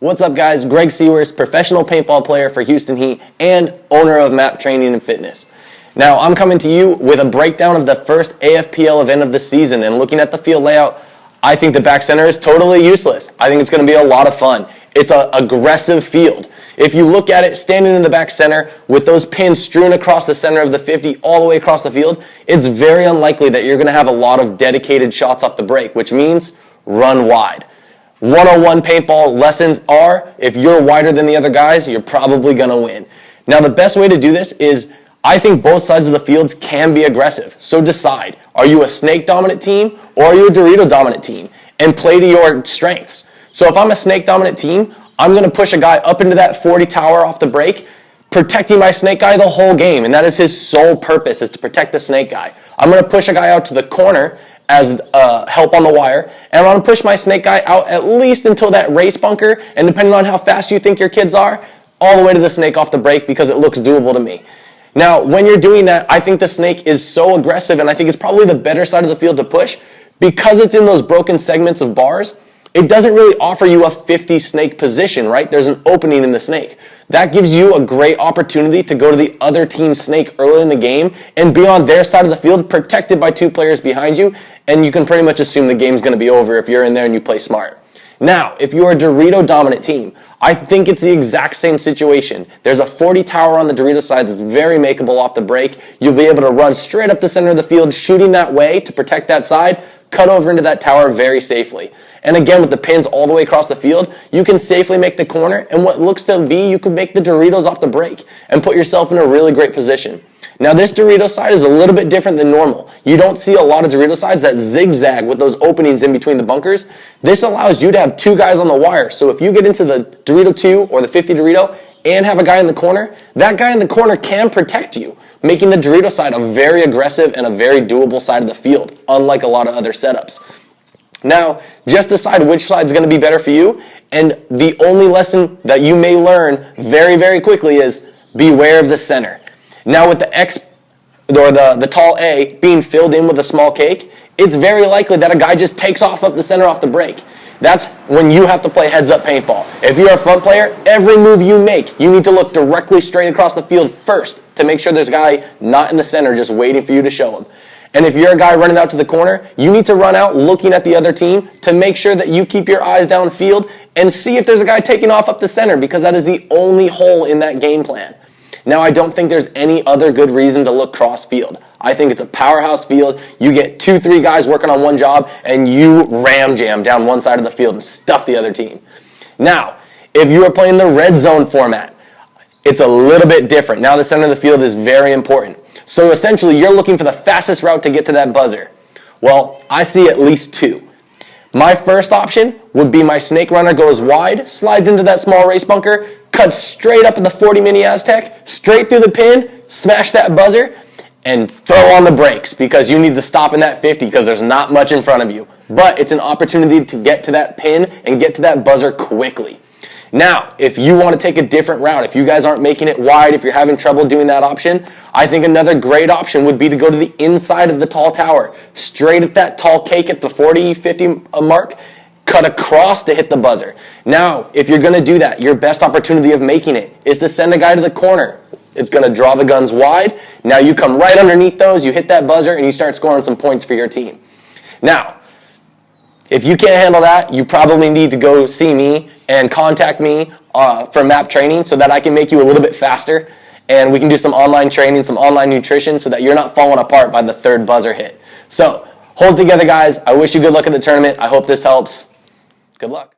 What's up, guys? Greg Siewers, professional paintball player for Houston Heat and owner of Map Training and Fitness. Now, I'm coming to you with a breakdown of the first AFPL event of the season, and looking at the field layout, I think the back center is totally useless. I think it's going to be a lot of fun. It's an aggressive field. If you look at it, standing in the back center with those pins strewn across the center of the 50 all the way across the field, it's very unlikely that you're going to have a lot of dedicated shots off the break, which means run wide. 101 paintball lessons are, if you're wider than the other guys, you're probably going to win. Now, the best way to do this is, I think both sides of the fields can be aggressive. So decide, are you a snake dominant team or are you a Dorito dominant team? And play to your strengths. So if I'm a snake dominant team, I'm going to push a guy up into that 40 tower off the break, protecting my snake guy the whole game. And that is his sole purpose, is to protect the snake guy. I'm going to push a guy out to the corner as help on the wire, and I'm going to push my snake guy out at least until that race bunker, and depending on how fast you think your kids are, all the way to the snake off the break, because it looks doable to me. Now, when you're doing that, I think the snake is so aggressive, and I think it's probably the better side of the field to push, because it's in those broken segments of bars. It doesn't really offer you a 50 snake position, right? There's an opening in the snake. That gives you a great opportunity to go to the other team's snake early in the game and be on their side of the field, protected by two players behind you, and you can pretty much assume the game's going to be over if you're in there and you play smart. Now, if you're a Dorito dominant team, I think it's the exact same situation. There's a 40 tower on the Dorito side that's very makeable off the break. You'll be able to run straight up the center of the field, shooting that way to protect that side, cut over into that tower very safely. And again, with the pins all the way across the field, you can safely make the corner, and what looks to be, you can make the Doritos off the break and put yourself in a really great position. Now, this Dorito side is a little bit different than normal. You don't see a lot of Dorito sides that zigzag with those openings in between the bunkers. This allows you to have two guys on the wire. So if you get into the Dorito 2 or the 50 Dorito and have a guy in the corner, that guy in the corner can protect you, making the Dorito side a very aggressive and a very doable side of the field, unlike a lot of other setups. Now, just decide which side is going to be better for you, and the only lesson that you may learn very, very quickly is beware of the center. Now, with the X or the tall A being filled in with a small cake, it's very likely that a guy just takes off up the center off the break. That's when you have to play heads-up paintball. If you're a front player, every move you make, you need to look directly straight across the field first to make sure there's a guy not in the center just waiting for you to show him. And if you're a guy running out to the corner, you need to run out looking at the other team to make sure that you keep your eyes downfield and see if there's a guy taking off up the center, because that is the only hole in that game plan. Now, I don't think there's any other good reason to look cross field. I think it's a powerhouse field. You get 2-3 guys working on one job, and you ram jam down one side of the field and stuff the other team. Now, if you are playing the red zone format, it's a little bit different. Now the center of the field is very important. So essentially, you're looking for the fastest route to get to that buzzer. Well, I see at least two. My first option would be my snake runner goes wide, slides into that small race bunker, cuts straight up at the 40 Mini Aztec, straight through the pin, smash that buzzer, and throw on the brakes, because you need to stop in that 50 because there's not much in front of you. But it's an opportunity to get to that pin and get to that buzzer quickly. Now, if you want to take a different route, if you guys aren't making it wide, if you're having trouble doing that option, I think another great option would be to go to the inside of the tall tower, straight at that tall cake at the 40-50 mark, cut across to hit the buzzer. Now, if you're going to do that, your best opportunity of making it is to send a guy to the corner. It's going to draw the guns wide. Now you come right underneath those, you hit that buzzer, and you start scoring some points for your team. Now, if you can't handle that, you probably need to go see me and contact me for map training so that I can make you a little bit faster, and we can do some online training, some online nutrition, so that you're not falling apart by the third buzzer hit. So hold together, guys. I wish you good luck in the tournament. I hope this helps. Good luck.